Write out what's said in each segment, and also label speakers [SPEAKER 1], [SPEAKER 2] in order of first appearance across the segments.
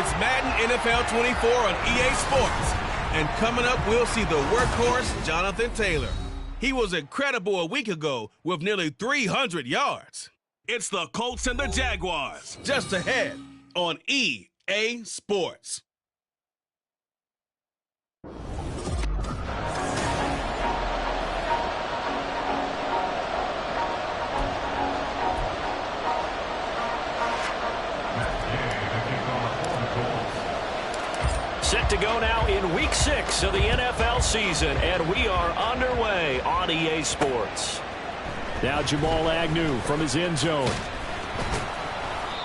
[SPEAKER 1] It's Madden NFL 24 on EA Sports. And coming up, we'll see the workhorse, Jonathan Taylor. He was incredible a week ago with nearly 300 yards. It's the Colts and the Jaguars. Just ahead on EA Sports.
[SPEAKER 2] Set to go now in Week 6 of the NFL season, and we are underway on EA Sports. Now Jamal Agnew from his end zone.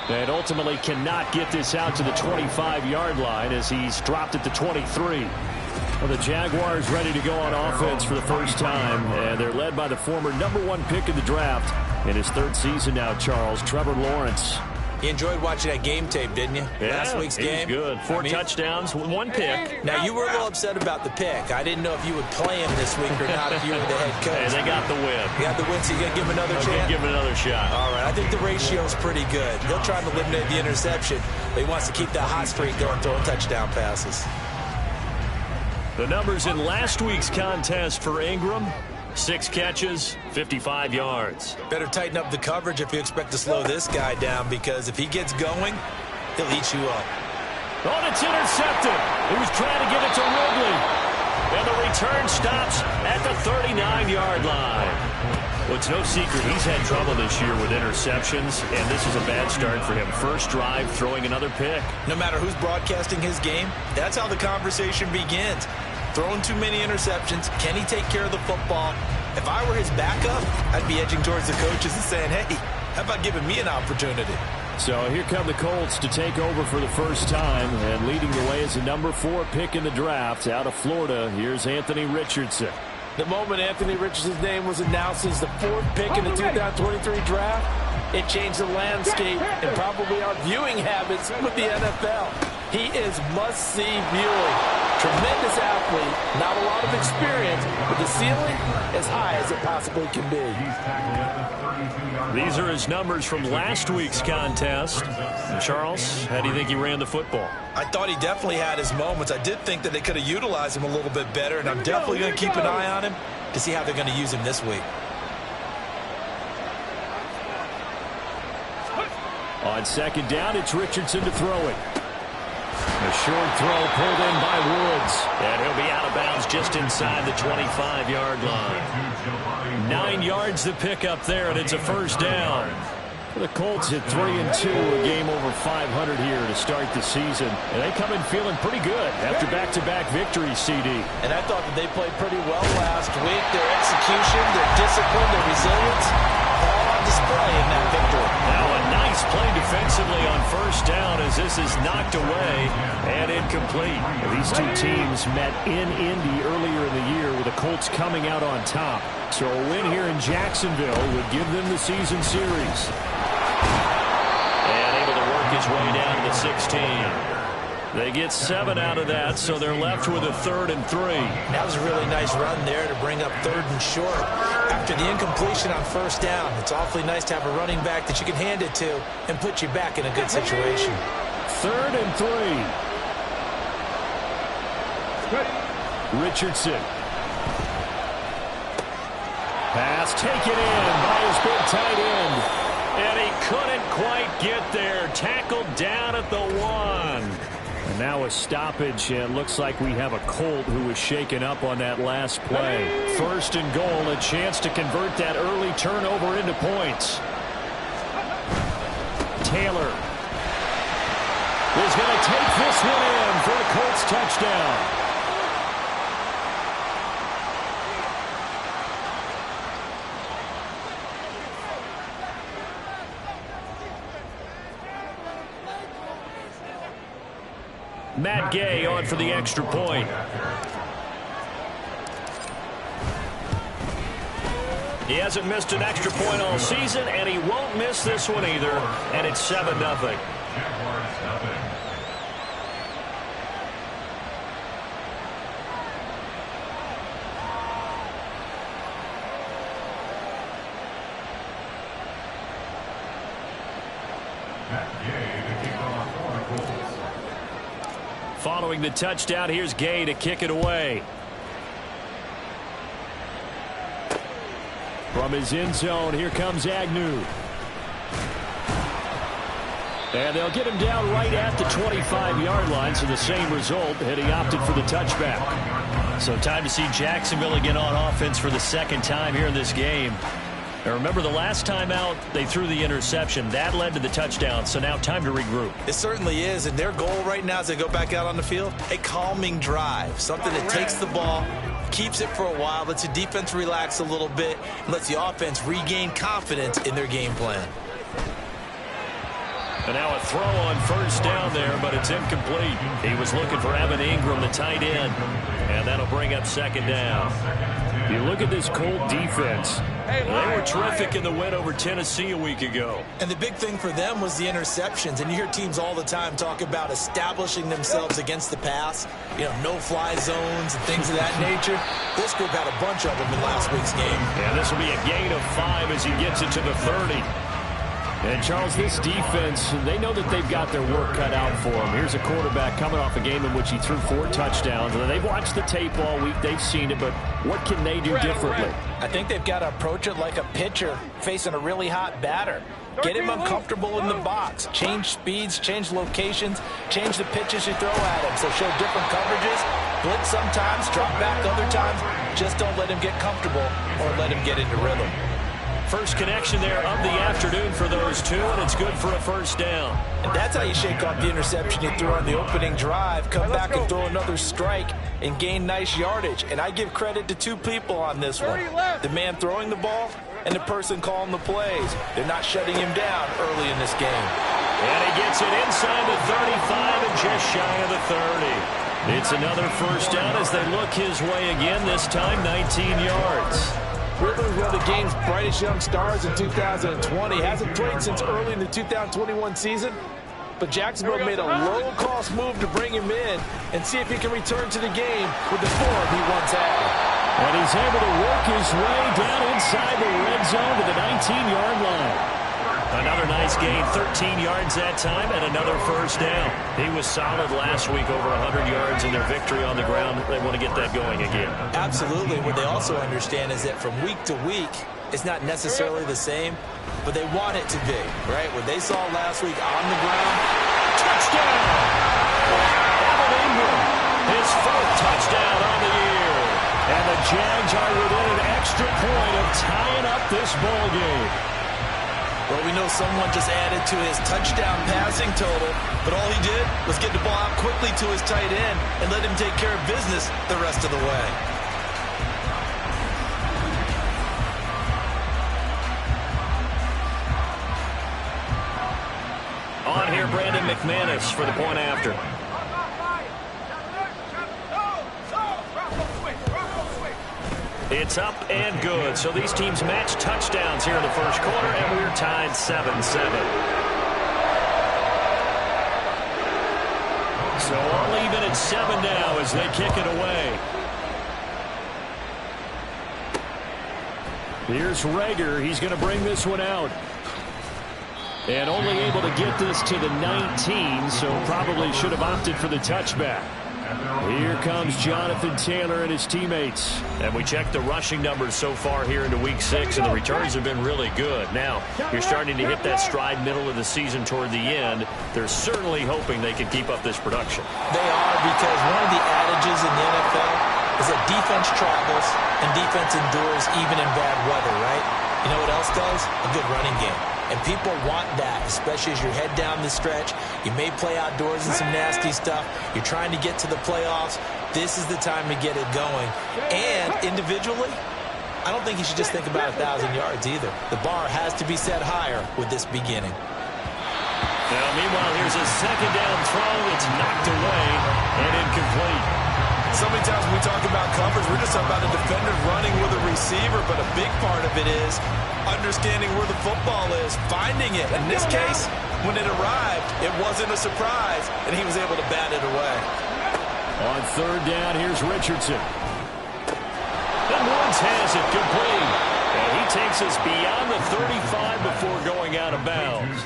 [SPEAKER 2] And ultimately cannot get this out to the 25-yard line as he's dropped it to 23. Well, the Jaguars ready to go on offense for the first time, and they're led by the former #1 pick in the draft in his third season now, Charles, Trevor Lawrence.
[SPEAKER 3] You enjoyed watching that game tape, didn't you?
[SPEAKER 2] Yeah,
[SPEAKER 3] Last week's game.
[SPEAKER 2] It was good. Four touchdowns, 1 pick.
[SPEAKER 3] Now, you were a little upset about the pick. I didn't know if you would play him this week or not if you were the head coach.
[SPEAKER 2] Hey, they got the win.
[SPEAKER 3] You got the win, so you're going to give him another chance?
[SPEAKER 2] Give him another shot.
[SPEAKER 3] All right. I think the ratio's pretty good. He'll try to eliminate the interception, but he wants to keep that hot streak going, throwing touchdown passes.
[SPEAKER 2] The numbers in last week's contest for Ingram: 6 catches, 55 yards.
[SPEAKER 3] Better tighten up the coverage if you expect to slow this guy down, because if he gets going, he'll eat you up.
[SPEAKER 2] Oh, and it's intercepted. He was trying to get it to Ridley. And the return stops at the 39-yard line. Well, it's no secret he's had trouble this year with interceptions, and this is a bad start for him. First drive, throwing another pick.
[SPEAKER 3] No matter who's broadcasting his game, that's how the conversation begins. Throwing too many interceptions. Can he take care of the football? If I were his backup, I'd be edging towards the coaches and saying, hey, how about giving me an opportunity?
[SPEAKER 2] So here come the Colts to take over for the first time, and leading the way is a #4 pick in the draft out of Florida. Here's Anthony Richardson.
[SPEAKER 4] The moment Anthony Richardson's name was announced as the 4th pick in the 2023 draft, it changed the landscape and probably our viewing habits with the NFL. He is must-see viewing. Tremendous athlete, not a lot of experience, but the ceiling as high as it possibly can be.
[SPEAKER 2] These are his numbers from last week's contest. And Charles, how do you think he ran the football?
[SPEAKER 3] I thought he definitely had his moments. I did think that they could have utilized him a little bit better, and I'm definitely going to keep an eye on him to see how they're going to use him this week.
[SPEAKER 2] On second down, it's Richardson to throw it. A short throw pulled in by Woods. And he'll be out of bounds just inside the 25-yard line. 9 yards to pick up there, and it's a first down. The Colts at 3-2, a game over 500 here to start the season. And they come in feeling pretty good after back-to-back victories, CD.
[SPEAKER 4] And I thought that they played pretty well last week. Their execution, their discipline, their resilience, all on display in that victory.
[SPEAKER 2] Now a nice play defensively on first down as this is knocked away and incomplete. These two teams met in Indy earlier in the year with the Colts coming out on top. So a win here in Jacksonville would give them the season series. And able to work his way down to the 16. They get 7 out of that, so they're left with a 3rd and 3.
[SPEAKER 3] That was a really nice run there to bring up 3rd and short. After the incompletion on first down, it's awfully nice to have a running back that you can hand it to and put you back in a good situation.
[SPEAKER 2] 3rd and 3. Richardson. Pass taken in by his big tight end. And he couldn't quite get there. Tackled down at the 1. And now a stoppage, and it looks like we have a Colt who was shaken up on that last play. 1st and goal, a chance to convert that early turnover into points. Taylor is going to take this one in for the Colts touchdown. Matt Gay on for the extra point. He hasn't missed an extra point all season, and he won't miss this one either, and it's 7-0. following the touchdown. Here's Gay to kick it away. From his end zone, here comes Agnew. And they'll get him down right at the 25-yard line, so the same result, and he opted for the touchback.
[SPEAKER 3] So time to see Jacksonville again on offense for the second time here in this game. Now remember, the last time out, they threw the interception. That led to the touchdown, so now time to regroup. It certainly is, and their goal right now as they go back out on the field, a calming drive, something that takes the ball, keeps it for a while, lets the defense relax a little bit, and lets the offense regain confidence in their game plan.
[SPEAKER 2] And now a throw on first down there, but it's incomplete. He was looking for Evan Ingram, the tight end, and that'll bring up second down. You look at this Colt defense. They were terrific in the win over Tennessee a week ago.
[SPEAKER 3] And the big thing for them was the interceptions. And you hear teams all the time talk about establishing themselves against the pass, no-fly zones and things of that nature. This group had a bunch of them in last week's game.
[SPEAKER 2] Yeah, this will be a gain of 5 as he gets it to the 30. And, Charles, this defense, they know that they've got their work cut out for them. Here's a quarterback coming off a game in which he threw 4 touchdowns. And they've watched the tape all week. They've seen it, but what can they do differently?
[SPEAKER 4] I think they've got to approach it like a pitcher facing a really hot batter. Get him uncomfortable in the box. Change speeds, change locations, change the pitches you throw at him. So show different coverages, blitz sometimes, drop back other times. Just don't let him get comfortable or let him get into rhythm.
[SPEAKER 2] First connection there of the afternoon for those two, and it's good for a first down.
[SPEAKER 4] And that's how you shake off the interception you threw on the opening drive, come back and throw another strike and gain nice yardage. And I give credit to 2 people on this one. The man throwing the ball and the person calling the plays. They're not shutting him down early in this game.
[SPEAKER 2] And he gets it inside the 35 and just shy of the 30. It's another first down as they look his way again, this time 19 yards.
[SPEAKER 4] Ridley was one of the game's brightest young stars in 2020. Hasn't played since early in the 2021 season, but Jacksonville made a low-cost move to bring him in and see if he can return to the game with the form he once had.
[SPEAKER 2] And he's able to work his way down inside the red zone to the 19-yard line. Another nice gain, 13 yards that time, and another first down. He was solid last week, over 100 yards in their victory on the ground. They want to get that going again.
[SPEAKER 3] Absolutely. What they also understand is that from week to week, it's not necessarily the same, but they want it to be, right? What they saw last week on the ground, touchdown!
[SPEAKER 2] Evan Ingram, his 4th touchdown on the year. And the Jags are within an extra point of tying up this ball game.
[SPEAKER 3] Well, we know someone just added to his touchdown passing total, but all he did was get the ball out quickly to his tight end and let him take care of business the rest of the way.
[SPEAKER 2] On here, Brandon McManus for the point after. It's up and good. So these teams match touchdowns here in the first quarter, and we're tied 7-7. So all even at 7 now as they kick it away. Here's Rager. He's going to bring this one out. And only able to get this to the 19, so probably should have opted for the touchback. Here comes Jonathan Taylor and his teammates. And we checked the rushing numbers so far here into week 6, and the returns have been really good. Now, you're starting to hit that stride middle of the season toward the end. They're certainly hoping they can keep up this production.
[SPEAKER 3] They are, because one of the adages in the NFL is that defense travels and defense endures even in bad weather, right? You know what else does? A good running game. And people want that, especially as you head down the stretch. You may play outdoors in some nasty stuff. You're trying to get to the playoffs. This is the time to get it going. And individually, I don't think you should just think about 1,000 yards either. The bar has to be set higher with this beginning.
[SPEAKER 2] Now, meanwhile, here's a second down throw. It's knocked away and incomplete.
[SPEAKER 3] So many times when we talk about coverage, we're just talking about a defender running with a receiver, but a big part of it is understanding where the football is, finding it. In this case, when it arrived, it wasn't a surprise, and he was able to bat it away.
[SPEAKER 2] On third down, here's Richardson. And Woods has it complete. And he takes us beyond the 35 before going going out of bounds.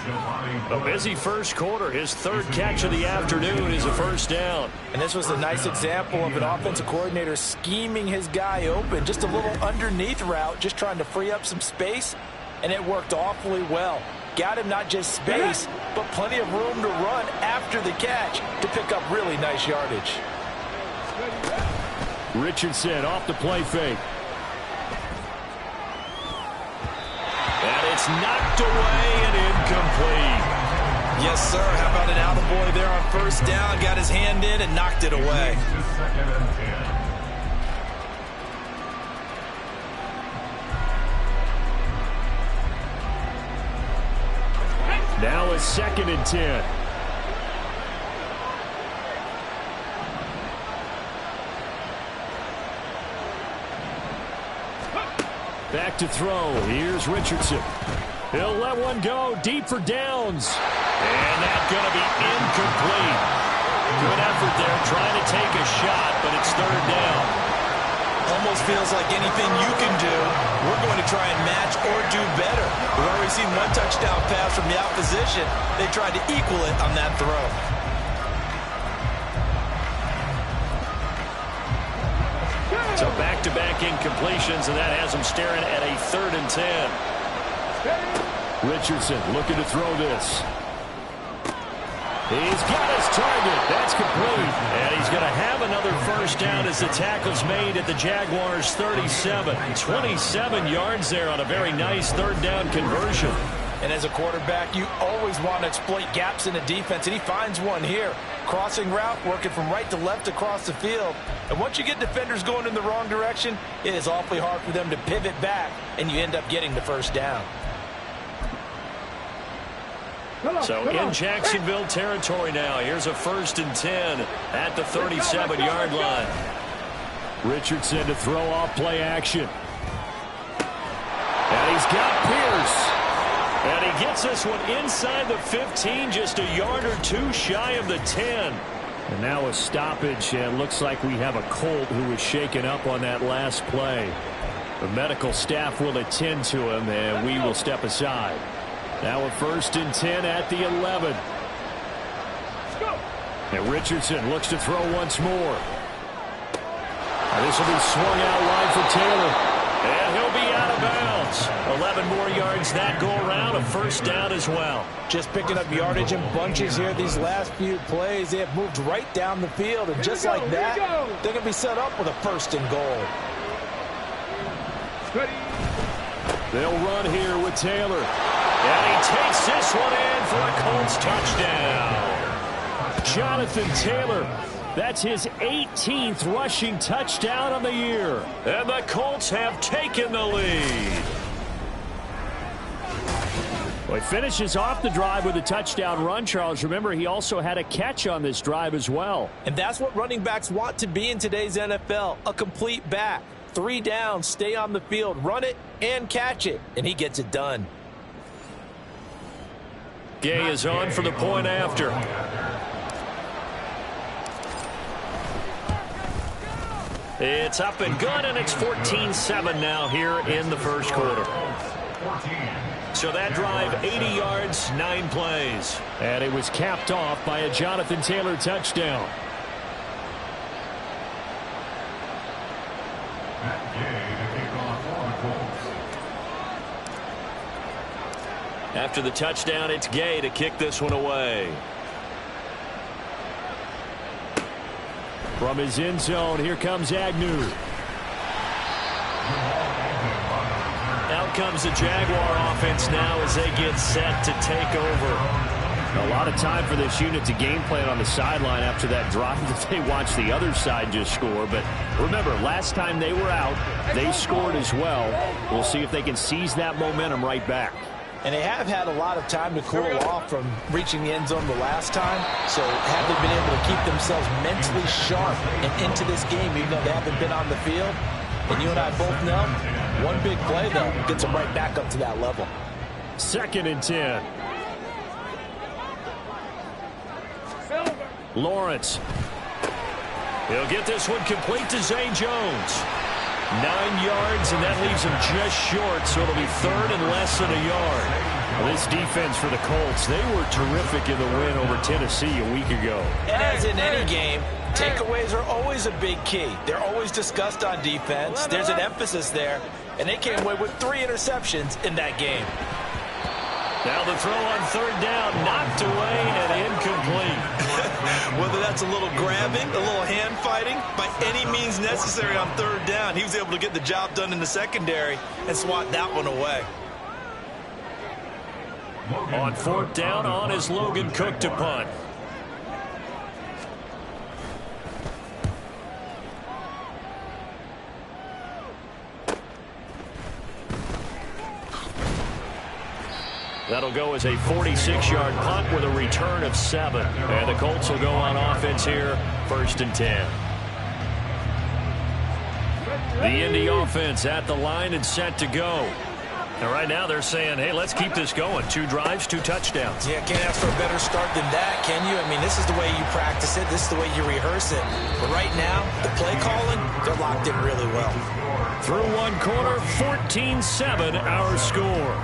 [SPEAKER 2] A busy first quarter. His third catch of the afternoon is a first down.
[SPEAKER 4] And this was a nice example of an offensive coordinator scheming his guy open. Just a little underneath route, just trying to free up some space, and it worked awfully well. Got him not just space, but plenty of room to run after the catch to pick up really nice yardage.
[SPEAKER 2] Richardson off the play fake. And it's knocked away and incomplete.
[SPEAKER 3] Yes, sir. How about an attaboy there on first down? Got his hand in and knocked it away.
[SPEAKER 2] Now it's 2nd and 10. Back to throw. Here's Richardson. He'll let one go deep for downs. And that's going to be incomplete. Good effort there trying to take a shot, but it's 3rd down.
[SPEAKER 3] Almost feels like anything you can do, we're going to try and match or do better. We've already seen one touchdown pass from the opposition. They tried to equal it on that throw.
[SPEAKER 2] So back-to-back incompletions, and that has them staring at a 3rd and 10. Richardson looking to throw this. He's got his target. That's complete. And he's going to have another first down as the tackle's made at the Jaguars' 37. 27 yards there on a very nice 3rd down conversion.
[SPEAKER 4] And as a quarterback, you always want to exploit gaps in the defense, and he finds one here. Crossing route, working from right to left across the field. And once you get defenders going in the wrong direction, it is awfully hard for them to pivot back, and you end up getting the first down.
[SPEAKER 2] So in Jacksonville territory now. Here's a 1st and 10 at the 37-yard line. Richardson to throw off play action. And he's got Pierce. And he gets this one inside the 15, just a yard or two shy of the 10. And now a stoppage, and looks like we have a Colt who was shaken up on that last play. The medical staff will attend to him, and we will step aside. Now a 1st and 10 at the 11. And Richardson looks to throw once more. And this will be swung out wide for Taylor. And he'll be out of bounds. 11 more yards that go around, a first down as well.
[SPEAKER 4] Just picking up yardage in bunches here these last few plays. They have moved right down the field, and just like that, they're going to be set up with a 1st and goal.
[SPEAKER 2] They'll run here with Taylor. And he takes this one in for a Colts touchdown. Jonathan Taylor, that's his 18th rushing touchdown of the year. And the Colts have taken the lead. Well, he finishes off the drive with a touchdown run, Charles. Remember, he also had a catch on this drive as well.
[SPEAKER 4] And that's what running backs want to be in today's NFL, a complete back. 3 downs, stay on the field, run it, and catch it. And he gets it done.
[SPEAKER 2] Gay is on for the point after. It's up and good, and it's 14-7 now here in the first quarter. So that drive, 80 yards, 9 plays. And it was capped off by a Jonathan Taylor touchdown. After the touchdown, it's Gay to kick this one away. From his end zone, here comes Agnew. Out comes the Jaguar offense now as they get set to take over. A lot of time for this unit to game plan on the sideline after that drive that they watched the other side just score. But remember, last time they were out, they scored as well. We'll see if they can seize that momentum right back.
[SPEAKER 4] And they have had a lot of time to cool off from reaching the end zone the last time. So have they been able to keep themselves mentally sharp and into this game, even though they haven't been on the field? And you and I both know, one big play, though, gets them right back up to that level.
[SPEAKER 2] 2nd and 10. Lawrence. He'll get this one complete to Zay Jones. 9 yards, and that leaves him just short, so it'll be third and less than a yard. Well, this defense for the Colts, they were terrific in the win over Tennessee a week ago.
[SPEAKER 3] And as in any game, takeaways are always a big key. They're always discussed on defense. There's an emphasis there, and they came away with 3 interceptions in that game.
[SPEAKER 2] Now the throw on third down, knocked away and incomplete.
[SPEAKER 3] Whether that's a little grabbing, a little hand fighting, by any means necessary on third down, he was able to get the job done in the secondary and swat that one away.
[SPEAKER 2] On fourth down, on is Logan Cook to punt. That'll go as a 46-yard punt with a return of 7. And the Colts will go on offense here, 1st and 10. The Indy offense at the line and set to go. And right now they're saying, hey, let's keep this going. 2 drives, 2 touchdowns.
[SPEAKER 3] Yeah, can't ask for a better start than that, can you? I mean, this is the way you practice it. This is the way you rehearse it. But right now, the play calling, they're locked in really well.
[SPEAKER 2] Through one quarter, 14-7 our score.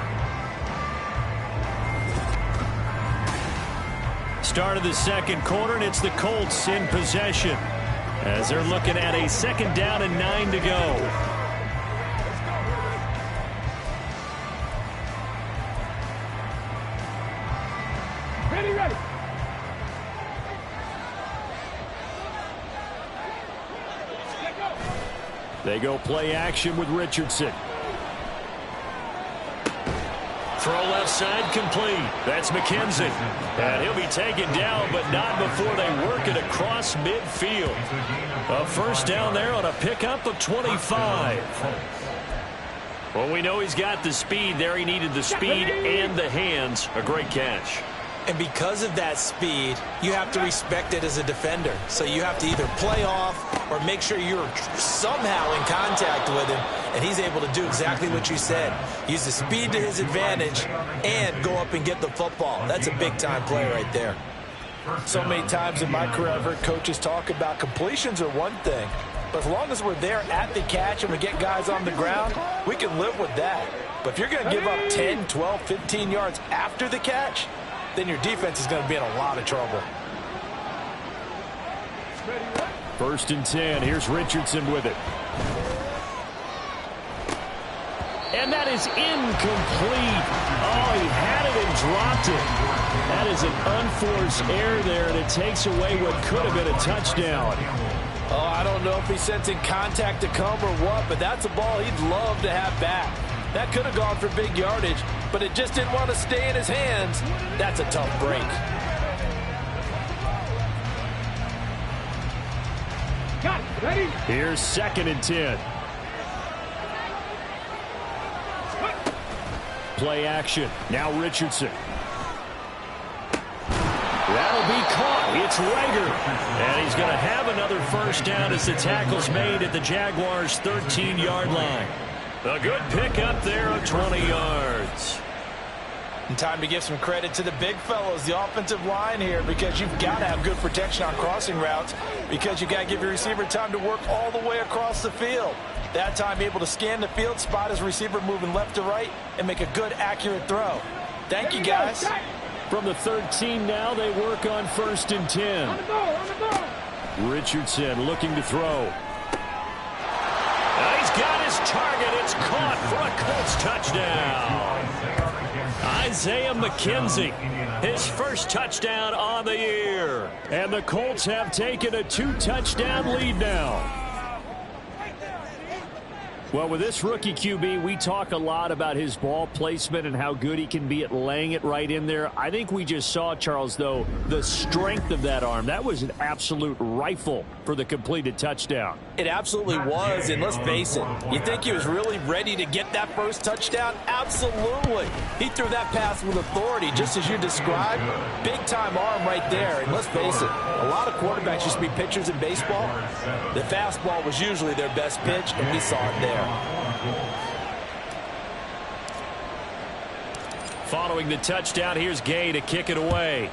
[SPEAKER 2] Start of the second quarter, and it's the Colts in possession as they're looking at a 2nd down and 9 to go.
[SPEAKER 5] Ready.
[SPEAKER 2] They go play action with Richardson. Throw left side complete. That's McKenzie. And he'll be taken down, but not before they work it across midfield. A first down there on a pickup of 25. Well, we know he's got the speed there. He needed the speed and the hands. A great catch.
[SPEAKER 3] And because of that speed, you have to respect it as a defender. So you have to either play off or make sure you're somehow in contact with him, and he's able to do exactly what you said. Use the speed to his advantage and go up and get the football. That's a big-time play right there.
[SPEAKER 4] So many times in my career I've heard coaches talk about completions are one thing, but as long as we're there at the catch and we get guys on the ground, we can live with that. But if you're going to give up 10, 12, 15 yards after the catch, then your defense is going to be in a lot of trouble.
[SPEAKER 2] 1st and 10. Here's Richardson with it. And that is incomplete. Oh, he had it and dropped it. That is an unforced error there, and it takes away what could have been a touchdown.
[SPEAKER 4] Oh, I don't know if he's sensing contact to come or what, but that's a ball he'd love to have back. That could have gone for big yardage, but it just didn't want to stay in his hands. That's a tough break.
[SPEAKER 5] Got it. Ready.
[SPEAKER 2] Here's 2nd and 10. Play action. Now Richardson. That'll be caught. It's Rager. And he's going to have another first down as the tackle's made at the Jaguars' 13-yard line. A good pickup there of 20 yards.
[SPEAKER 3] And time to give some credit to the big fellows, the offensive line here, because you've got to have good protection on crossing routes, because you've got to give your receiver time to work all the way across the field. That time able to scan the field, spot his receiver moving left to right, and make a good, accurate throw. Thank you, guys.
[SPEAKER 2] From the 13 now, they work on 1st and 10.
[SPEAKER 5] On the ball.
[SPEAKER 2] Richardson looking to throw. He's got his target. It's caught for a Colts touchdown. Isaiah McKenzie, his first touchdown on the year. And the Colts have taken a 2-touchdown lead now. Well, with this rookie QB, we talk a lot about his ball placement and how good he can be at laying it right in there. I think we just saw, Charles, though, the strength of that arm. That was an absolute rifle for the completed touchdown.
[SPEAKER 4] It absolutely was, and let's face it, you think he was really ready to get that first touchdown? Absolutely. He threw that pass with authority, just as you described. Big-time arm right there, and let's face it, a lot of quarterbacks used to be pitchers in baseball. The fastball was usually their best pitch, and we saw it there.
[SPEAKER 2] Following the touchdown, here's Gay to kick it away.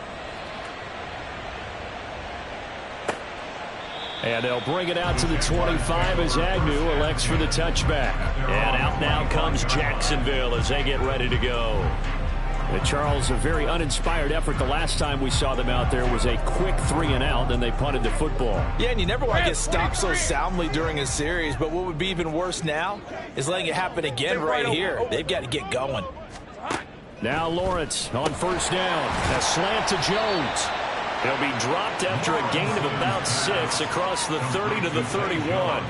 [SPEAKER 2] And they'll bring it out to the 25 as Agnew elects for the touchback. And out now comes Jacksonville as they get ready to go. Charles, a very uninspired effort. The last time we saw them out there was a quick 3-and-out, and they punted the football.
[SPEAKER 3] Yeah, and you never want to get stopped so soundly during a series, but what would be even worse now is letting it happen again right here. They've got to get going.
[SPEAKER 2] Now Lawrence on first down. A slant to Jones. He'll be dropped after a gain of about 6 across the 30 to the 31.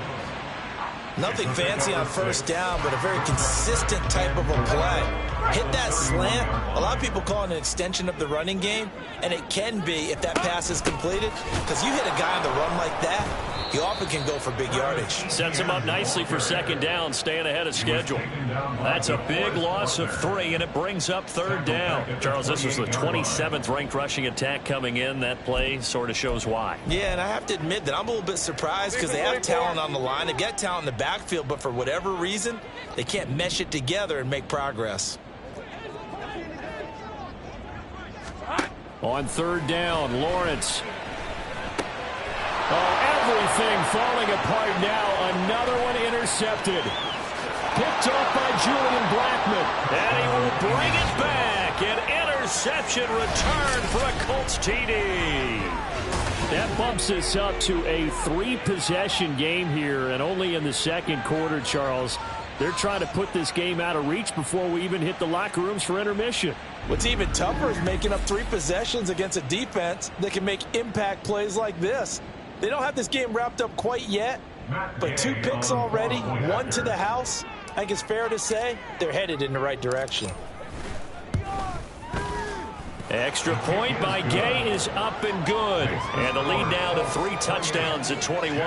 [SPEAKER 3] Nothing fancy on first down, but a very consistent type of a play. Hit that slant. A lot of people call it an extension of the running game, and it can be if that pass is completed, because you hit a guy on the run like that, he often can go for big yardage.
[SPEAKER 2] Sets him up nicely for second down, staying ahead of schedule. That's a big loss of 3, and it brings up third down. Charles, this was the 27th ranked rushing attack coming in. That play sort of shows why.
[SPEAKER 3] Yeah, and I have to admit that I'm a little bit surprised because they have talent on the line. They get talent in the backfield, but for whatever reason, they can't mesh it together and make progress.
[SPEAKER 2] On third down, Lawrence. Oh, everything falling apart now. Another one intercepted. Picked off by Julian Blackman. And he will bring it back. An interception return for a Colts TD. That bumps us up to a 3-possession game here, and only in the second quarter, Charles. They're trying to put this game out of reach before we even hit the locker rooms for intermission.
[SPEAKER 3] What's even tougher is making up 3 possessions against a defense that can make impact plays like this. They don't have this game wrapped up quite yet, but 2 picks already, 1 to the house. I think it's fair to say they're headed in the right direction.
[SPEAKER 2] Extra point by Gay is up and good. And the lead now to 3 touchdowns at 21.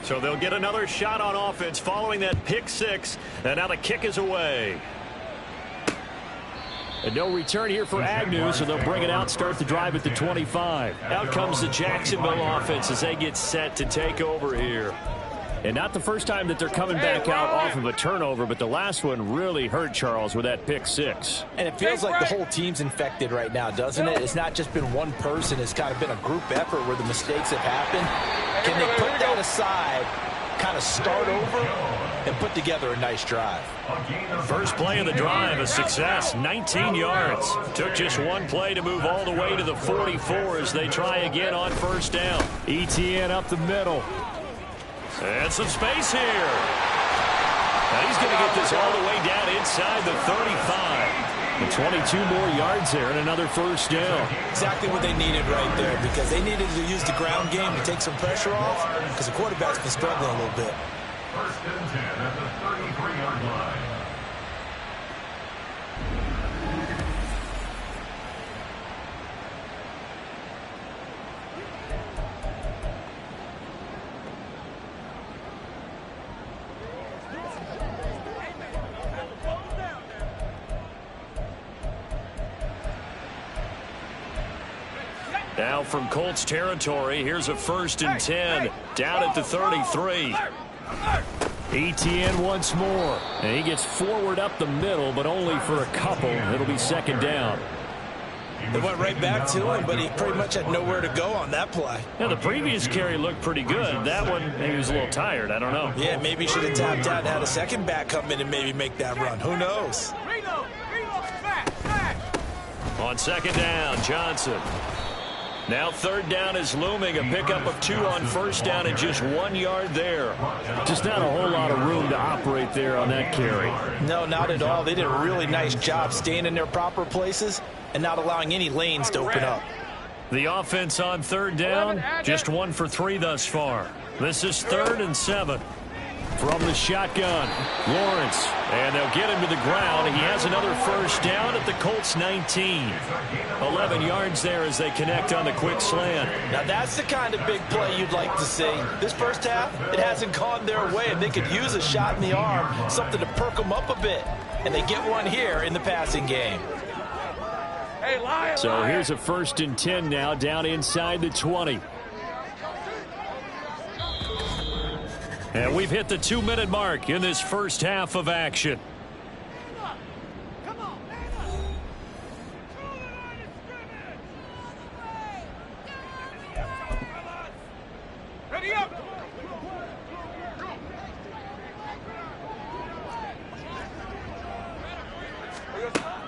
[SPEAKER 2] So they'll get another shot on offense following that pick 6. And now the kick is away. And no return here for Agnew, so they'll bring it out, start the drive at the 25. Out comes the Jacksonville offense as they get set to take over here. And not the first time that they're coming back out off of a turnover, but the last one really hurt Charles with that pick 6.
[SPEAKER 3] And it feels like the whole team's infected right now, doesn't it? It's not just been one person. It's kind of been a group effort where the mistakes have happened. Can they put that aside, kind of start over, and put together a nice drive?
[SPEAKER 2] First play of the drive, a success, 19 yards. Took just one play to move all the way to the 44 as they try again on first down. ETN up the middle. And some space here. Now he's going to get this all the way down inside the 35. And 22 more yards there and another first down.
[SPEAKER 3] Exactly what they needed right there, because they needed to use the ground game to take some pressure off, because the quarterback's been struggling a little bit.
[SPEAKER 6] First and 10 at the 33-yard line.
[SPEAKER 2] Now from Colts territory, here's a first and 10 down at the 33. ETN once more, and he gets forward up the middle, but only for a couple. It'll be second down.
[SPEAKER 3] They went right back to him, but he pretty much had nowhere to go on that play.
[SPEAKER 2] Now, the previous carry looked pretty good. That one, maybe he was a little tired. I don't know.
[SPEAKER 3] Yeah, maybe he should have tapped out and had a second back come in and maybe make that run. Who knows?
[SPEAKER 2] On second down, Johnson. Now third down is looming. A pickup of 2 on first down and just 1 yard there. Just not a whole lot of room to operate there on that carry.
[SPEAKER 3] No, not at all. They did a really nice job staying in their proper places and not allowing any lanes to open up.
[SPEAKER 2] The offense on third down, just 1 for 3 thus far. This is 3rd and 7. From the shotgun, Lawrence, and they'll get him to the ground. He has another first down at the Colts 19. 11 yards there as they connect on the quick slant.
[SPEAKER 3] Now that's the kind of big play you'd like to see. This first half, it hasn't gone their way, and they could use a shot in the arm, something to perk them up a bit. And they get one here in the passing game.
[SPEAKER 2] So here's a first and 10 now down inside the 20. And we've hit the 2-minute mark in this first half of action.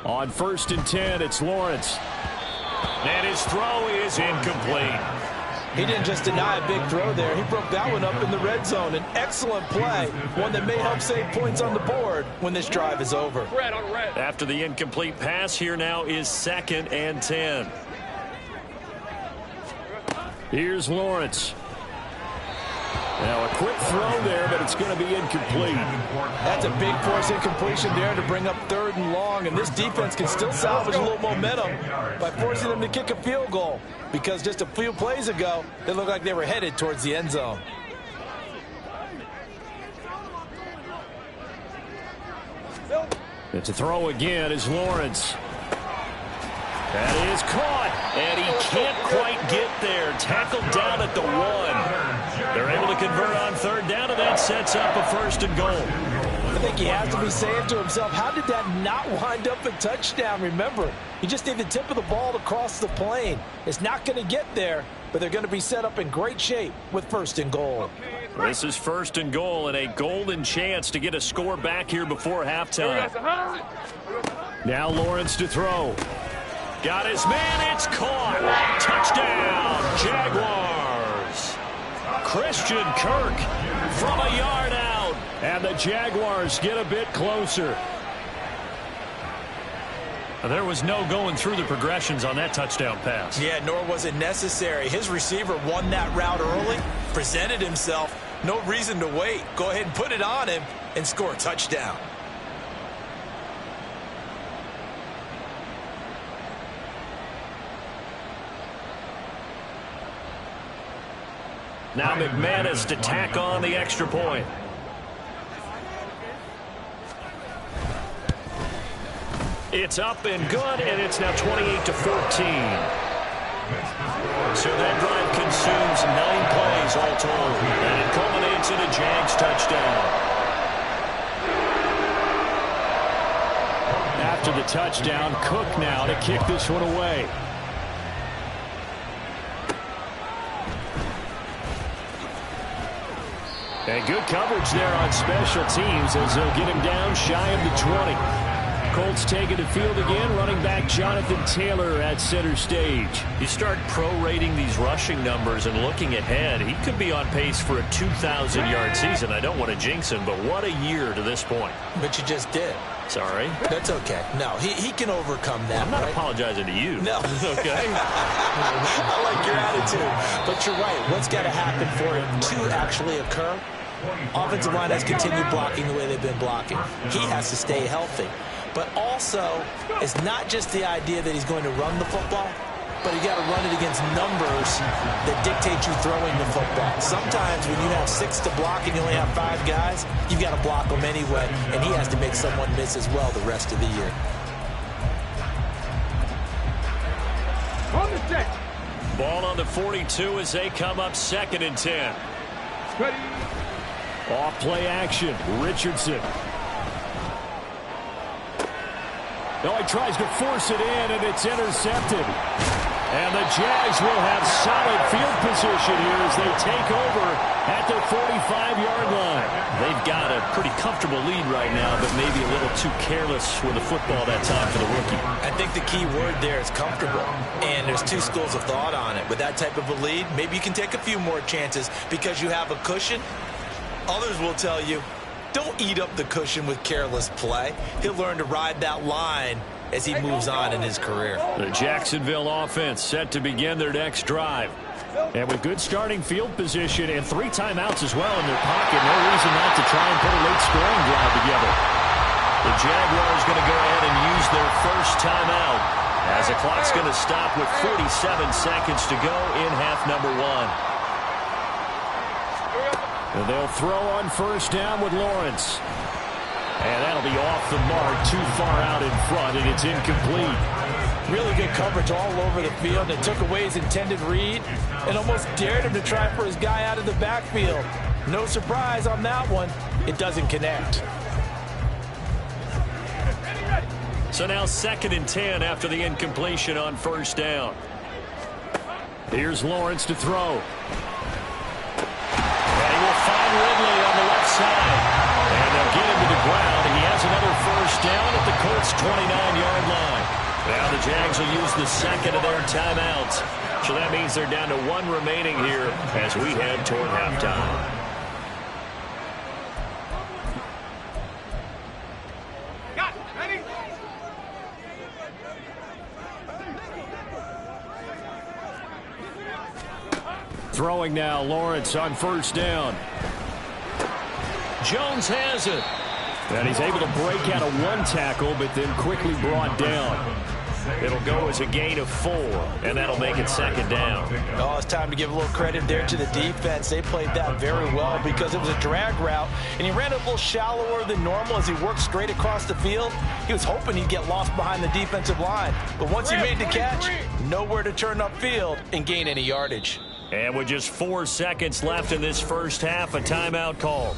[SPEAKER 2] On 1st and 10, it's Lawrence. And his throw is incomplete.
[SPEAKER 4] He didn't just deny a big throw there. He broke that one up in the red zone. An excellent play, one that may help save points on the board when this drive is over.
[SPEAKER 2] After the incomplete pass, here now is 2nd and 10. Here's Lawrence. Now a quick throw there, but it's going to be incomplete.
[SPEAKER 4] That's a big force incompletion there to bring up 3rd and long, and this defense can still salvage a little momentum by forcing them to kick a field goal, because just a few plays ago, they looked like they were headed towards the end zone.
[SPEAKER 2] It's a throw again as Lawrence. That is caught, and he can't quite get there. Tackled down at the 1. They're able to convert on 3rd down, and that sets up a 1st and goal.
[SPEAKER 4] I think he has to be saying to himself, how did that not wind up a touchdown? Remember, you just need the tip of the ball to cross the plane. It's not going to get there, but they're going to be set up in great shape with 1st and goal.
[SPEAKER 2] This is 1st and goal, and a golden chance to get a score back here before halftime. Now Lawrence to throw. Got his man, it's caught. Touchdown, Jaguars. Christian Kirk from a yard out. And the Jaguars get a bit closer. There was no going through the progressions on that touchdown pass.
[SPEAKER 3] Yeah, nor was it necessary. His receiver won that route early, presented himself. No reason to wait. Go ahead and put it on him and score a touchdown.
[SPEAKER 2] Now McManus to tack on the extra point. It's up and good, and it's now 28-14. So that drive consumes 9 plays all told, and it culminates in a Jags touchdown. After the touchdown, Cook now to kick this one away. And good coverage there on special teams as they'll get him down shy of the 20. Colts taking the field again. Running back Jonathan Taylor at center stage. You start prorating these rushing numbers and looking ahead, he could be on pace for a 2,000-yard season. I don't want to jinx him, but what a year to this point.
[SPEAKER 3] But you just did.
[SPEAKER 2] Sorry.
[SPEAKER 3] That's okay. No, he can overcome that.
[SPEAKER 2] I'm not
[SPEAKER 3] right?
[SPEAKER 2] apologizing to you.
[SPEAKER 3] No.
[SPEAKER 2] Okay.
[SPEAKER 3] I like your attitude. But you're right. What's got to happen for it to actually occur? Offensive line has continued blocking the way they've been blocking. He has to stay healthy. But also, it's not just the idea that he's going to run the football, but you got to run it against numbers that dictate you throwing the football. Sometimes when you have 6 to block and you only have 5 guys, you've got to block them anyway, and he has to make someone miss as well the rest of the year.
[SPEAKER 5] On the set.
[SPEAKER 2] Ball on the 42 as they come up 2nd and 10.
[SPEAKER 5] Ready.
[SPEAKER 2] Off play action, Richardson. No, he tries to force it in, and it's intercepted. And the Jags will have solid field position here as they take over at the 45-yard line. They've got a pretty comfortable lead right now, but maybe a little too careless with the football that time for the rookie.
[SPEAKER 3] I think the key word there is comfortable, and there's 2 schools of thought on it. With that type of a lead, maybe you can take a few more chances because you have a cushion. Others will tell you, don't eat up the cushion with careless play. He'll learn to ride that line as he moves on in his career.
[SPEAKER 2] The Jacksonville offense set to begin their next drive. And with good starting field position and 3 timeouts as well in their pocket, no reason not to try and put a late scoring drive together. The Jaguars going to go ahead and use their first timeout as the clock's going to stop with 47 seconds to go in half number 1. And they'll throw on 1st down with Lawrence. And that'll be off the mark, too far out in front, and it's incomplete.
[SPEAKER 4] Really good coverage all over the field. It took away his intended read and almost dared him to try for his guy out of the backfield. No surprise on that one. It doesn't connect.
[SPEAKER 2] So now 2nd and 10 after the incompletion on 1st down. Here's Lawrence to throw. Colts' 29-yard line. Now the Jags will use the second of their timeouts. So that means they're down to one remaining here as we head toward halftime. Throwing now, Lawrence on first down. Jones has it. And he's able to break out of one tackle, but then quickly brought down. It'll go as a gain of 4, and that'll make it second down.
[SPEAKER 3] Oh, it's time to give a little credit there to the defense. They played that very well because it was a drag route, and he ran a little shallower than normal as he worked straight across the field. He was hoping he'd get lost behind the defensive line, but once he made the catch, nowhere to turn upfield and gain any yardage.
[SPEAKER 2] And with just 4 seconds left in this first half, a timeout call.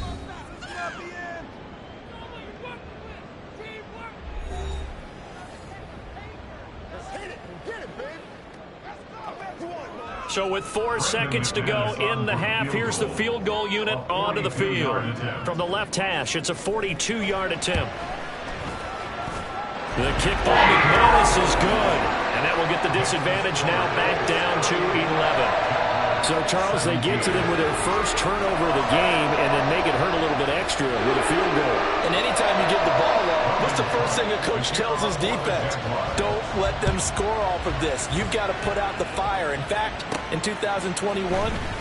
[SPEAKER 2] So with 4 seconds to go in the half, here's the field goal unit onto the field. From the left hash, it's a 42-yard attempt. The kick by McManus is good, and that will get the disadvantage now back down to 11. So, Charles, they get to them with their first turnover of the game and then make it hurt a little bit extra with a field goal.
[SPEAKER 3] And anytime you give the ball up, what's the first thing a coach tells his defense? Don't let them score off of this. You've got to put out the fire. In fact, in 2021,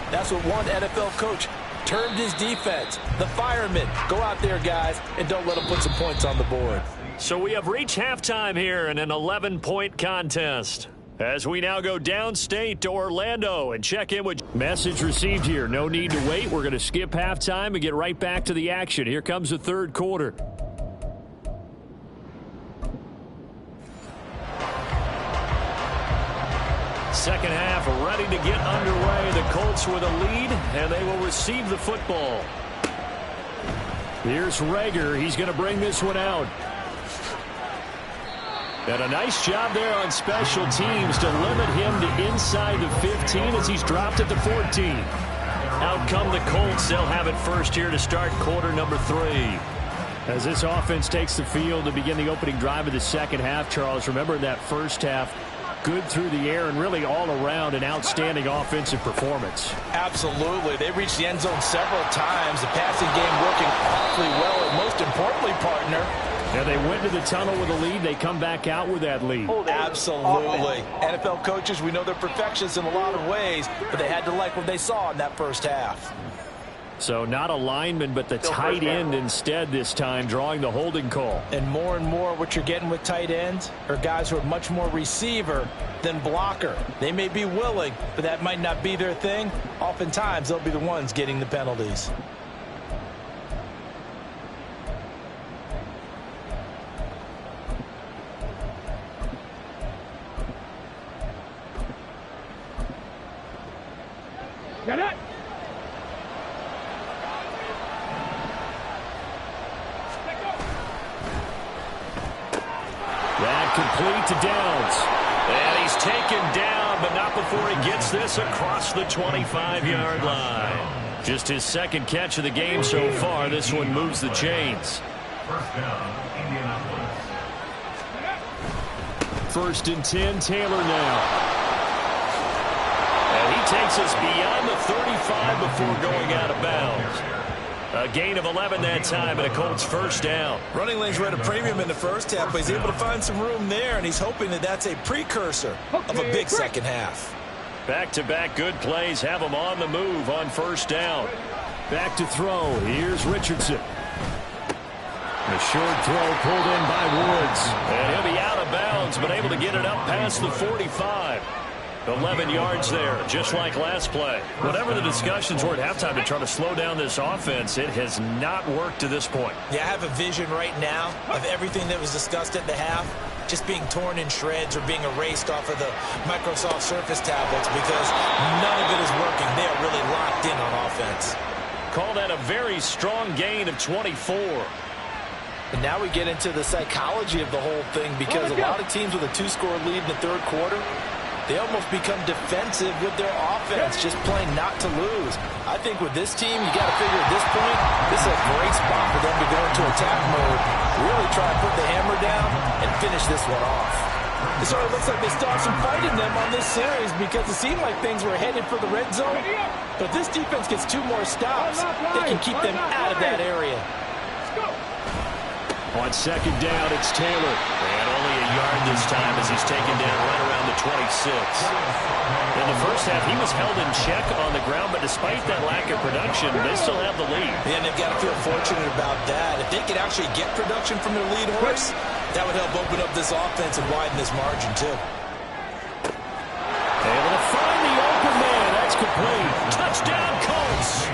[SPEAKER 3] that's what one NFL coach termed his defense. The firemen. Go out there, guys, and don't let them put some points on the board.
[SPEAKER 2] So we have reached halftime here in an 11-point contest. As we now go downstate to Orlando and check in with... Message received here. No need to wait. We're going to skip halftime and get right back to the action. Here comes the third quarter. Second half ready to get underway. The Colts with a lead, and they will receive the football. Here's Rager. He's going to bring this one out. And a nice job there on special teams to limit him to inside the 15 as he's dropped at the 14. Out come the Colts. They'll have it first here to start quarter number 3. As this offense takes the field to begin the opening drive of the second half, Charles, remember in that first half, good through the air and really all around an outstanding offensive performance.
[SPEAKER 3] Absolutely. They reached the end zone several times. The passing game working awfully well, and most importantly, partner,
[SPEAKER 2] and they went to the tunnel with a lead. They come back out with that lead.
[SPEAKER 3] Absolutely. NFL coaches, we know they're perfectionists in a lot of ways, but they had to like what they saw in that first half.
[SPEAKER 2] So not a lineman, but the tight end instead this time, drawing the holding call.
[SPEAKER 3] And more what you're getting with tight ends are guys who are much more receiver than blocker. They may be willing, but that might not be their thing. Oftentimes, they'll be the ones getting the penalties.
[SPEAKER 5] Get it!
[SPEAKER 2] That complete to Downs. And he's taken down, but not before he gets this across the 25-yard line. Just his second catch of the game so far. This one moves the chains.
[SPEAKER 6] First down, Indianapolis.
[SPEAKER 2] First and 10, Taylor now. And he takes us beyond the 35 before going out of bounds. A gain of 11 that time, and a Colts first down.
[SPEAKER 3] Running lanes were at a premium in the first half, but he's able to find some room there, and he's hoping that that's a precursor of a big second half.
[SPEAKER 2] Back-to-back good plays have him on the move on first down. Back to throw. Here's Richardson. A short throw pulled in by Woods. And he'll be out of bounds, but able to get it up past the 45. 11 yards there, just like last play. Whatever the discussions were at halftime to try to slow down this offense, it has not worked to this point.
[SPEAKER 3] Yeah, I have a vision right now of everything that was discussed at the half just being torn in shreds or being erased off of the Microsoft Surface tablets because none of it is working. They are really locked in on offense.
[SPEAKER 2] Call that a very strong gain of 24.
[SPEAKER 3] And now we get into the psychology of the whole thing because a lot of teams with a 2-score lead in the third quarter, They almost become defensive with their offense, just playing not to lose. I think with this team, you got to figure at this point, this is a great spot for them to go into attack mode, really try to put the hammer down and finish this one off.
[SPEAKER 4] It sort of looks like they still have some fight in them on this series because it seemed like things were headed for the red zone. But this defense gets 2 more stops. They can keep them out of that area.
[SPEAKER 2] On second down, it's Taylor. And only a yard this time as he's taken down right around the 26. In the first half, he was held in check on the ground, but despite that lack of production, they still have the lead.
[SPEAKER 3] And they've got to feel fortunate about that. If they could actually get production from their lead horse, that would help open up this offense and widen this margin, too.
[SPEAKER 2] Able to find the open man. That's complete. Touchdown, Colts.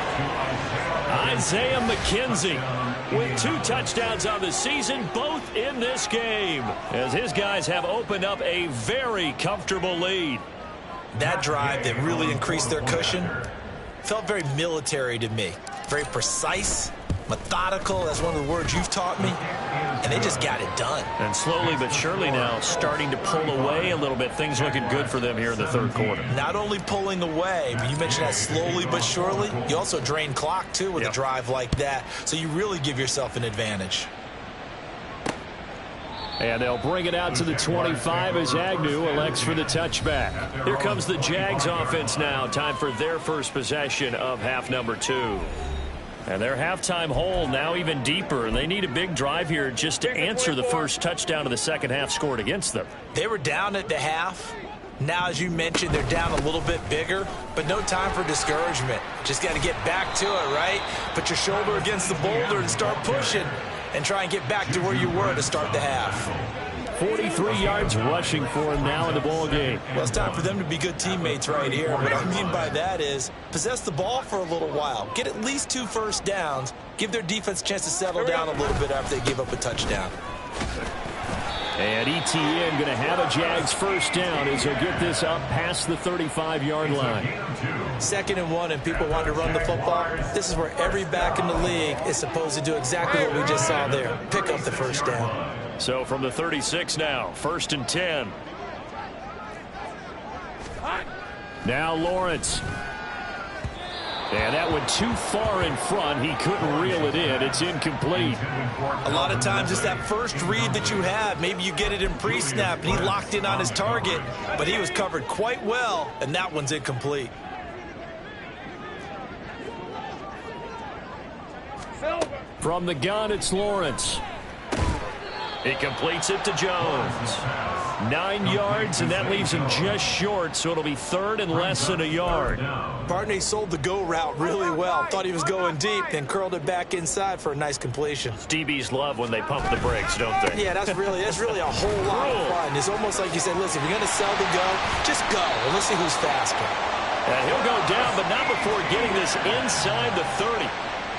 [SPEAKER 2] Isaiah McKenzie with 2 touchdowns on the season, both in this game, as his guys have opened up a very comfortable lead.
[SPEAKER 3] That drive that really increased their cushion felt very military to me. Very precise, methodical. That's one of the words you've taught me. And they just got it done.
[SPEAKER 2] And slowly but surely now starting to pull away a little bit. Things looking good for them here in the third quarter.
[SPEAKER 3] Not only pulling away, but you mentioned that slowly but surely. You also drain clock, too, with a drive like that. So you really give yourself an advantage.
[SPEAKER 2] And they'll bring it out to the 25 as Agnew elects for the touchback. Here comes the Jags offense now. Time for their first possession of half number 2. And their halftime hole now even deeper, and they need a big drive here just to answer the first touchdown of the second half scored against them.
[SPEAKER 3] They were down at the half. Now, as you mentioned, they're down a little bit bigger, but no time for discouragement. Just got to get back to it, right? Put your shoulder against the boulder and start pushing and try and get back to where you were to start the half.
[SPEAKER 2] 43 yards rushing for him now in the ball game.
[SPEAKER 3] Well, it's time for them to be good teammates right here. What I mean by that is possess the ball for a little while. Get at least 2 first downs. Give their defense a chance to settle down a little bit after they give up a touchdown.
[SPEAKER 2] And ETN going to have a Jags first down as he'll get this up past the 35-yard line.
[SPEAKER 3] 2nd and 1, and people want to run the football. This is where every back in the league is supposed to do exactly what we just saw there. Pick up the first down.
[SPEAKER 2] So from the 36 now, 1st and 10. Now Lawrence. And that went too far in front. He couldn't reel it in. It's incomplete.
[SPEAKER 3] A lot of times it's that first read that you have. Maybe you get it in pre-snap, and he locked in on his target, but he was covered quite well, and that one's incomplete.
[SPEAKER 2] From the gun, it's Lawrence. He completes it to Jones. 9 yards, and that leaves him just short, so it'll be 3rd and less than a yard.
[SPEAKER 3] Partner sold the go route really well. Thought he was going deep, then curled it back inside for a nice completion.
[SPEAKER 2] DBs love when they pump the brakes, don't they?
[SPEAKER 3] Yeah, that's really a whole lot of fun. It's almost like you said, listen, if you're going to sell the go, just go, and let's see who's faster.
[SPEAKER 2] And he'll go down, but not before getting this inside the 30.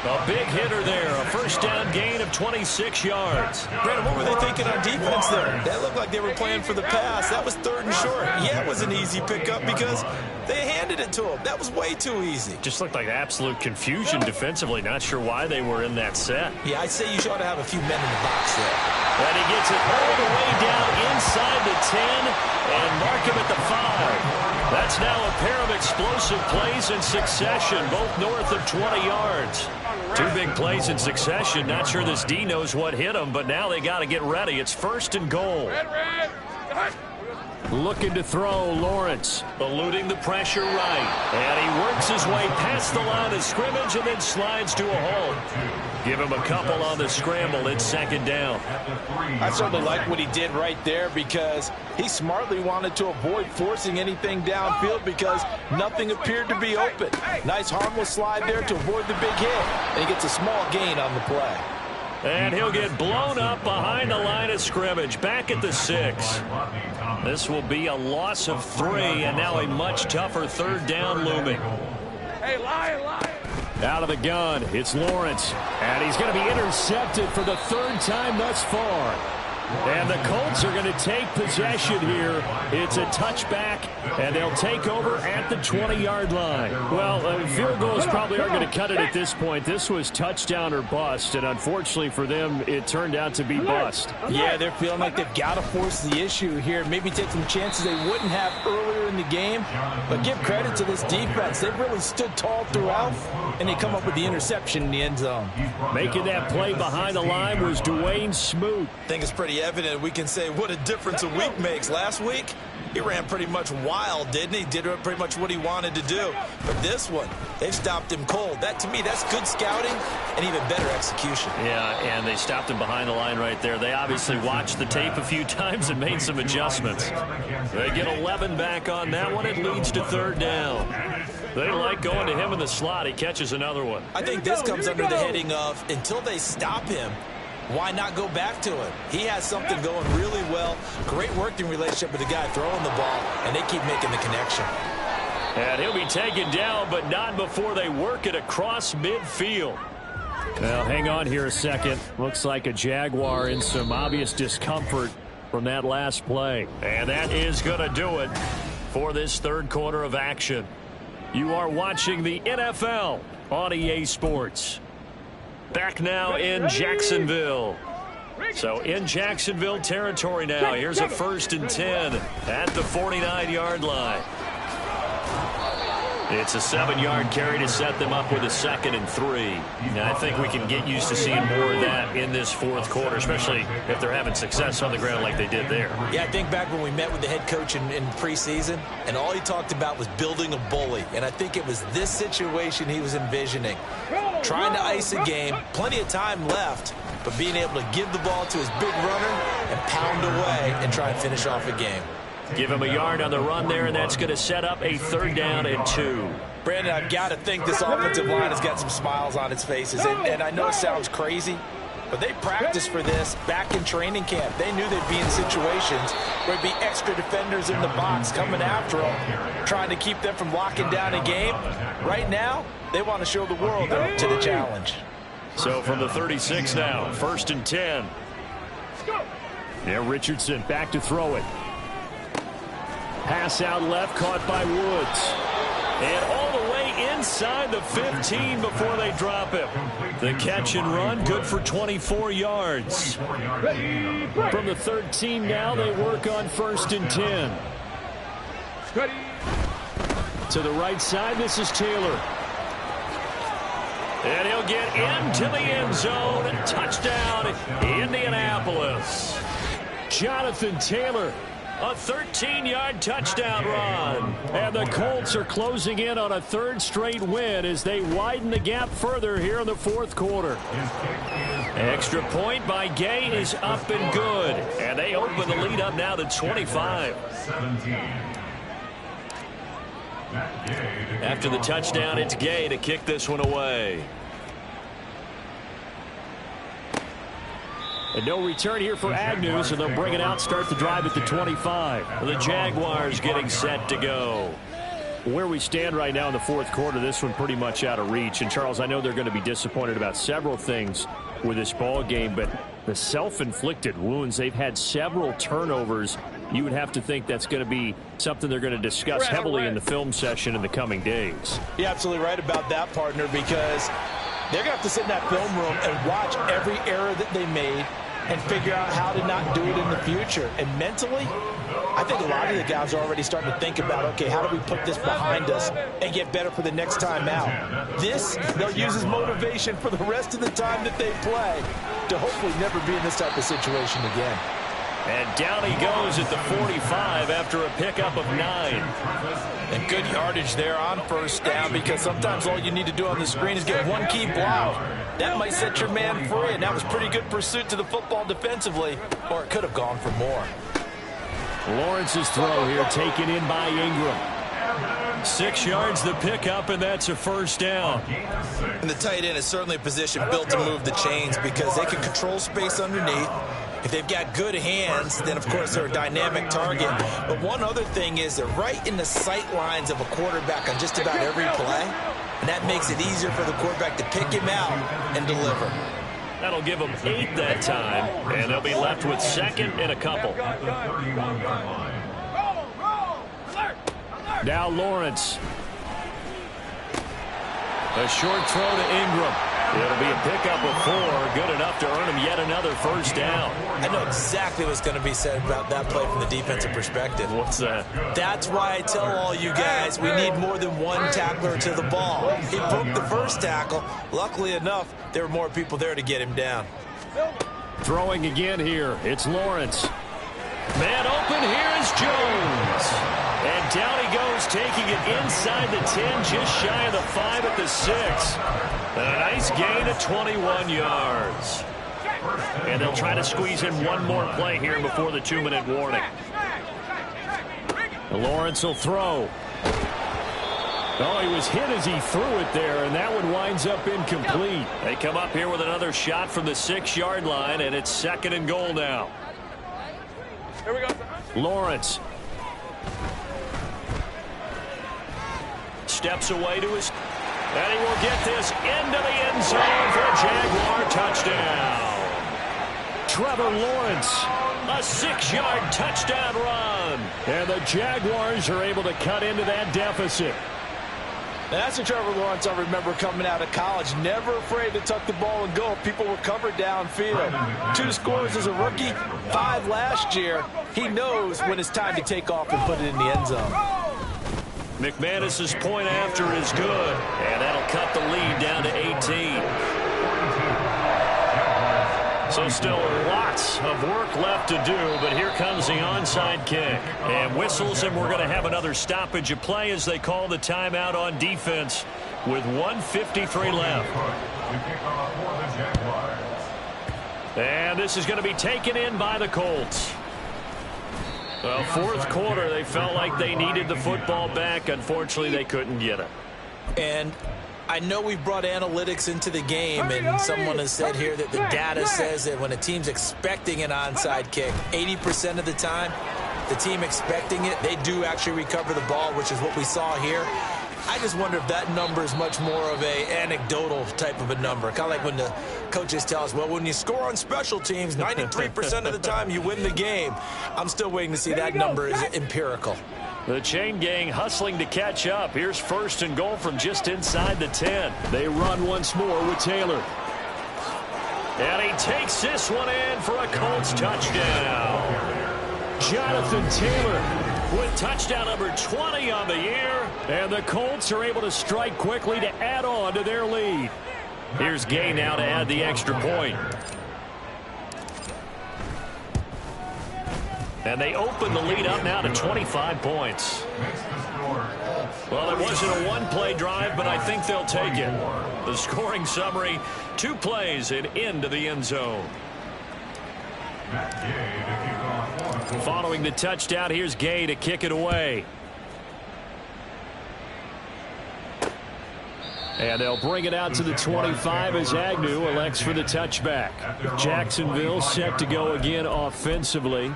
[SPEAKER 2] A big hitter there, a first down gain of 26 yards.
[SPEAKER 3] Brandon, what were they thinking on defense there? That looked like they were playing for the pass. That was 3rd and short. Yeah, it was an easy pickup because they handed it to him. That was way too easy.
[SPEAKER 2] Just looked like absolute confusion defensively. Not sure why they were in that set.
[SPEAKER 3] Yeah, I'd say you ought to have a few men in the box there.
[SPEAKER 2] And he gets it all the way down inside the 10 and mark him at the 5. That's now a pair of explosive plays in succession, both north of 20 yards. 2 big plays in succession. Not sure this D knows what hit him, but now they got to get ready. It's 1st and goal. Looking to throw, Lawrence. Eluding the pressure right. And he works his way past the line of scrimmage and then slides to a halt. Give him a couple on the scramble. It's 2nd down.
[SPEAKER 4] I certainly like what he did right there because he smartly wanted to avoid forcing anything downfield because nothing appeared to be open. Nice harmless slide there to avoid the big hit. And he gets a small gain on the play.
[SPEAKER 2] And he'll get blown up behind the line of scrimmage, back at the 6. This will be a loss of 3, and now a much tougher 3rd down looming.
[SPEAKER 5] Hey, Lion.
[SPEAKER 2] Out of the gun, it's Lawrence. And he's going to be intercepted for the 3rd time thus far. And the Colts are going to take possession here. It's a touchback, and they'll take over at the 20-yard line. Well, field goals probably aren't going to cut it at this point. This was touchdown or bust, and unfortunately for them, it turned out to be bust.
[SPEAKER 4] Yeah, they're feeling like they've got to force the issue here, maybe take some chances they wouldn't have earlier in the game. But give credit to this defense. They've really stood tall throughout, and they come up with the interception in the end zone.
[SPEAKER 2] Making that play behind the line was Dwayne Smoot.
[SPEAKER 3] I think it's pretty evident we can say what a difference a week makes. Last week, he ran pretty much wild, didn't he? Did pretty much what he wanted to do. But this one, they've stopped him cold. That, to me, that's good scouting and even better execution.
[SPEAKER 2] Yeah, and they stopped him behind the line right there. They obviously watched the tape a few times and made some adjustments. They get 11 back on that one. It leads to third down. They like going to him in the slot. He catches another one.
[SPEAKER 3] I think this comes under the heading of, until they stop him, why not go back to it? He has something going really well. Great working relationship with the guy throwing the ball, and they keep making the connection.
[SPEAKER 2] And he'll be taken down, but not before they work it across midfield. Well, hang on here a second. Looks like a Jaguar in some obvious discomfort from that last play. And that is going to do it for this third quarter of action. You are watching the NFL on EA Sports. Back now in Jacksonville. So in Jacksonville territory now. Here's a 1st and 10 at the 49-yard line. It's a 7-yard carry to set them up with a 2nd and 3. And I think we can get used to seeing more of that in this fourth quarter, especially if they're having success on the ground like they did there.
[SPEAKER 3] Yeah, I think back when we met with the head coach in preseason, and all he talked about was building a bully. And I think it was this situation he was envisioning. Trying to ice a game, plenty of time left, but being able to give the ball to his big runner and pound away and try and finish off a game.
[SPEAKER 2] Give him a yard on the run there, and that's going to set up a 3rd down and 2.
[SPEAKER 3] Brandon, I've got to think this offensive line has got some smiles on its faces. And I know it sounds crazy, but they practiced for this back in training camp. They knew they'd be in situations where there'd be extra defenders in the box coming after them, trying to keep them from locking down a game. Right now, they want to show the world they're up to the challenge.
[SPEAKER 2] So from the 36 now, 1st and 10. Yeah, Richardson back to throw it. Pass out left, caught by Woods. And all the way inside the 15 before they drop him. The catch and run, good for 24 yards. From the 13 now, they work on 1st and 10. To the right side, this is Taylor. And he'll get into the end zone. Touchdown, Indianapolis. Jonathan Taylor. A 13-yard touchdown run. And the Colts are closing in on a 3rd straight win as they widen the gap further here in the fourth quarter. Extra point by Gay is up and good. And they open the lead up now to 25. After the touchdown, it's Gay to kick this one away. And no return here for Agnew, so they'll bring it out, start the drive at the 25. The Jaguars getting set to go. Where we stand right now in the fourth quarter, this one pretty much out of reach. And, Charles, I know they're going to be disappointed about several things with this ball game, but the self-inflicted wounds, they've had several turnovers. You would have to think that's going to be something they're going to discuss heavily in the film session in the coming days.
[SPEAKER 4] You're absolutely right about that, partner, because they're going to have to sit in that film room and watch every error that they made and figure out how to not do it in the future. And mentally, I think a lot of the guys are already starting to think about, okay, how do we put this behind us and get better for the next time out? This, they'll use as motivation for the rest of the time that they play to hopefully never be in this type of situation again.
[SPEAKER 2] And down he goes at the 45 after a pickup of 9.
[SPEAKER 3] And good yardage there on 1st down, because sometimes all you need to do on the screen is get one key block. That might set your man free, and that was pretty good pursuit to the football defensively, or it could have gone for more.
[SPEAKER 2] Lawrence's throw here taken in by Ingram. 6 yards the pickup, and that's a 1st down.
[SPEAKER 3] And the tight end is certainly a position built to move the chains because they can control space underneath. If they've got good hands, then, of course, they're a dynamic target. But one other thing is they're right in the sight lines of a quarterback on just about every play, and that makes it easier for the quarterback to pick him out and deliver.
[SPEAKER 2] That'll give them 8 that time, and they'll be left with second and a couple. Now Lawrence. A short throw to Ingram. It'll be a pickup of 4, good enough to earn him yet another first down.
[SPEAKER 3] I know exactly what's going to be said about that play from the defensive perspective.
[SPEAKER 2] What's that?
[SPEAKER 3] That's why I tell all you guys we need more than one tackler to the ball. He broke the first tackle. Luckily enough, there were more people there to get him down.
[SPEAKER 2] Throwing again here. It's Lawrence. Man open. Here is Jones. And down he goes, taking it inside the 10, just shy of the 5 at the 6. A nice gain of 21 yards. And they'll try to squeeze in one more play here before the 2-minute warning. Lawrence will throw. Oh, he was hit as he threw it there, and that one winds up incomplete. They come up here with another shot from the 6-yard line, and it's 2nd and goal now.
[SPEAKER 5] Here we go.
[SPEAKER 2] Lawrence. Steps away to his... And he will get this into the end zone for a Jaguar touchdown. Trevor Lawrence, a 6-yard touchdown run. And the Jaguars are able to cut into that deficit.
[SPEAKER 4] That's a Trevor Lawrence I remember coming out of college. Never afraid to tuck the ball and go if people were covered downfield. 2 scores as a rookie, 5 last year. He knows when it's time to take off and put it in the end zone.
[SPEAKER 2] McManus's point after is good, and that'll cut the lead down to 18. So still lots of work left to do, but here comes the onside kick. And whistles, and we're going to have another stoppage of play as they call the timeout on defense with 1:53 left. And this is going to be taken in by the Colts. Well, 4th quarter, they felt like they needed the football back. Unfortunately, they couldn't get it.
[SPEAKER 3] And I know we brought analytics into the game, and someone has said here that the data says that when a team's expecting an onside kick, 80% of the time, the team expecting it, they do actually recover the ball, which is what we saw here. I just wonder if that number is much more of a anecdotal type of a number. Kind of like when the coaches tell us, well, when you score on special teams, 93% of the time you win the game. I'm still waiting to see that number is empirical.
[SPEAKER 2] The chain gang hustling to catch up. Here's 1st and goal from just inside the 10. They run once more with Taylor. And he takes this one in for a Colts touchdown. Jonathan Taylor with touchdown number 20 on the year. And the Colts are able to strike quickly to add on to their lead. Here's Gay now to add the extra point. And they open the lead up now to 25 points. Well, it wasn't a one-play drive, but I think they'll take it. The scoring summary, 2 plays and into the end zone. Following the touchdown, here's Gay to kick it away. And they'll bring it out to the 25 as Agnew elects for the touchback. Jacksonville set to go again offensively.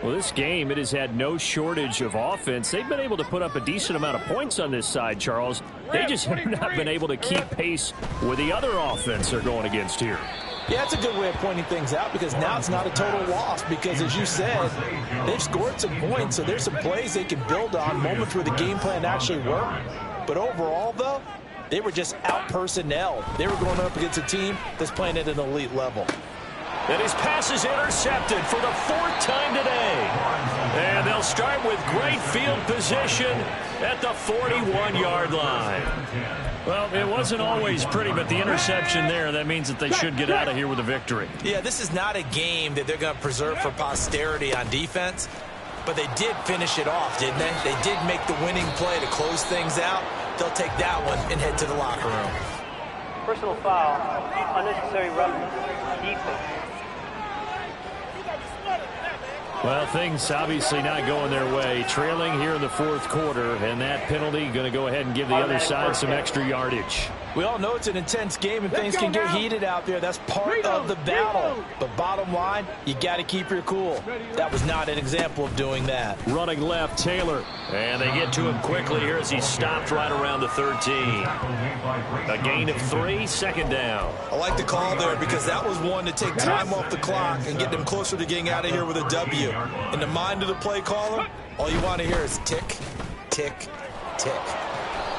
[SPEAKER 2] Well, this game, it has had no shortage of offense. They've been able to put up a decent amount of points on this side, Charles. They just have not been able to keep pace with the other offense they're going against here.
[SPEAKER 4] Yeah, it's a good way of pointing things out because now it's not a total loss because, as you said, they've scored some points, so there's some plays they can build on, moments where the game plan actually worked. But overall, though, they were just out-personnel. They were going up against a team that's playing at an elite level.
[SPEAKER 2] And his pass is intercepted for the 4th time today. And they'll start with great field position at the 41-yard line. Well, it wasn't always pretty, but the interception there, that means that they should get out of here with a victory.
[SPEAKER 3] Yeah, this is not a game that they're going to preserve for posterity on defense, but they did finish it off, didn't they? They did make the winning play to close things out. They'll take that one and head to the locker room.
[SPEAKER 7] Personal foul, unnecessary roughness, defense.
[SPEAKER 2] Well, things obviously not going their way. Trailing here in the 4th quarter, and that penalty going to go ahead and give the other side some extra yardage.
[SPEAKER 4] We all know it's an intense game and things can get heated out there. That's part of the battle. But bottom line, you got to keep your cool. That was not an example of doing that.
[SPEAKER 2] Running left, Taylor. And they get to him quickly here as he stopped right around the 13. A gain of 3, second down.
[SPEAKER 3] I like the call there because that was one to take time off the clock and get them closer to getting out of here with a W. In the mind of the play caller, all you want to hear is tick, tick, tick.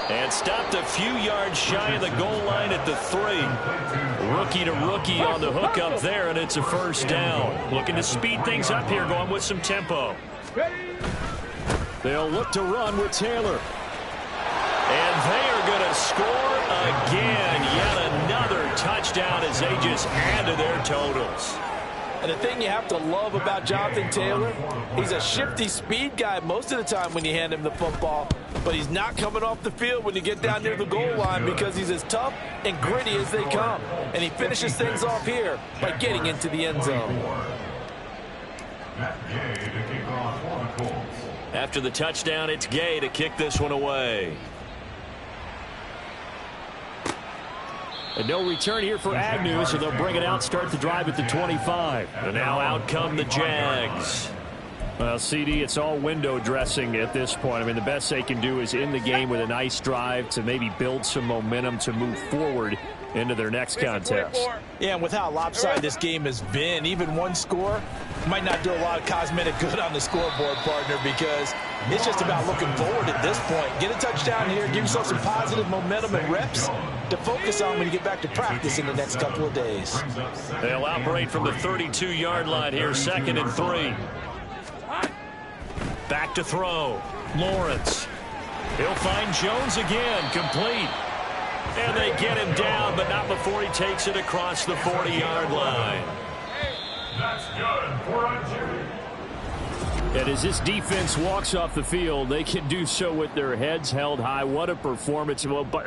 [SPEAKER 2] And stopped a few yards shy of the goal line at the 3. Rookie to rookie on the hook up there, and it's a first down. Looking to speed things up here, going with some tempo. They'll look to run with Taylor. And they are going to score again. Yet another touchdown as they just add to their totals.
[SPEAKER 4] And the thing you have to love about Jonathan Taylor, he's a shifty speed guy most of the time when you hand him the football. But he's not coming off the field when you get down near the goal line because he's as tough and gritty as they come. And he finishes things off here by getting into the end zone.
[SPEAKER 2] After the touchdown, it's Gay to kick this one away. And no return here for Agnew, so they'll bring it out, start the drive at the 25. And now out come the Jags. Well, CD, it's all window dressing at this point. I mean, the best they can do is in the game with a nice drive to maybe build some momentum to move forward into their next contest.
[SPEAKER 4] Yeah, and with how lopsided this game has been, even one score might not do a lot of cosmetic good on the scoreboard, partner, because it's just about looking forward at this point. Get a touchdown here, give yourself some positive momentum and reps to focus on when you get back to practice in the next couple of days.
[SPEAKER 2] They'll operate from the 32-yard line here, 2nd and 3. Back to throw. Lawrence. He'll find Jones again, complete. And they get him down, but not before he takes it across the 40-yard line.
[SPEAKER 6] That's good for a Jimmy.
[SPEAKER 2] And as this defense walks off the field, they can do so with their heads held high. What a performance. Well, but